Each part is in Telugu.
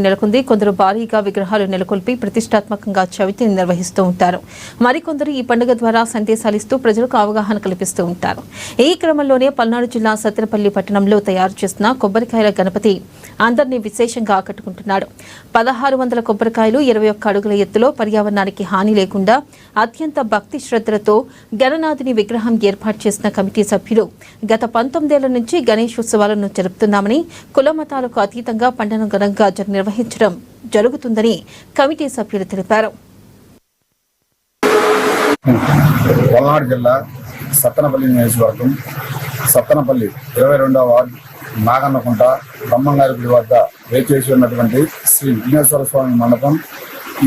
నెలకొంది. కొందరు భారీగా విగ్రహాలు నెలకొల్పి ప్రతిష్టాత్మకంగా చవితిని నిర్వహిస్తూ ఉంటారు. మరికొందరు ఈ పండుగ ద్వారా సందేశాలిస్తూ ప్రజలకు అవగాహన కల్పిస్తూ ఉంటారు. ఈ క్రమంలోనే పల్నాడు జిల్లా సత్తెనపల్లి పట్టణంలో తయారు చేసిన కొబ్బరికాయల గణపతి అందరినీ విశేషంగా ఆకట్టుకుంటున్నాడు. 1600 కొబ్బరికాయలు 21 అడుగుల ఎత్తులో పర్యావరణానికి హాని లేకుండా అత్యంత భక్తి శ్రద్ధలతో గణనాథుని విగ్రహం ఏర్పాటు చేసిన కమిటీ సభ్యులు గత 19 ఏళ్ల నుంచి గణేష్ ఉత్సవాలను జరుపుతున్నామని, కుల మతాలకు అతీతంగా పండుగను ఘనంగా నిర్వహించడం జరుగుతుందని కమిటీ సభ్యులు తెలిపారు. పల్నాడు జిల్లా సత్తెనపల్లి నియోజకవర్గం సత్తెనపల్లి 22వ వార్డు నాగన్నకుంట బ్రహ్మంగారిపల్లి వద్ద వేచేసి ఉన్నటువంటి శ్రీ విఘ్నేశ్వర స్వామి మండపం.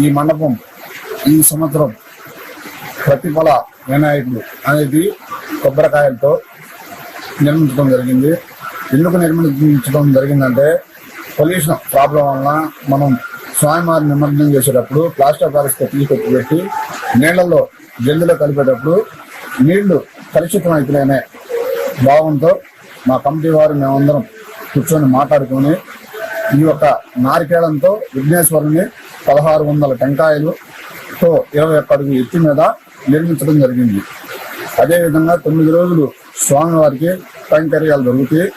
ఈ మండపం ఈ సంవత్సరం ప్రతిఫల వినాయకుడు అనేది కొబ్బరికాయలతో నిర్మించడం జరిగింది. ఎందుకు నిర్మించడం జరిగిందంటే పొల్యూషన్ ప్రాబ్లం వలన మనం స్వామివారిని నిమజ్జనం చేసేటప్పుడు ప్లాస్టర్ ప్యారిస్ తీసుకొచ్చి పెట్టి నీళ్లలో జల్లులో కలిపేటప్పుడు నీళ్లు కలుషితం అయితేనే భావంతో మా కమిటీ వారు మేమందరం కూర్చొని మాట్లాడుకొని ఈ యొక్క నారికేళంతో విఘ్నేశ్వరుని 1600 టెంకాయలతో 21 అడుగు ఎత్తి మీద నిర్మించడం జరిగింది. అదేవిధంగా 9 రోజులు స్వామివారికి కైంకర్యాలు జరుగుతాయి.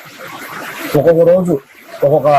ఒక్కొక్క రోజు ఒక్కొక్క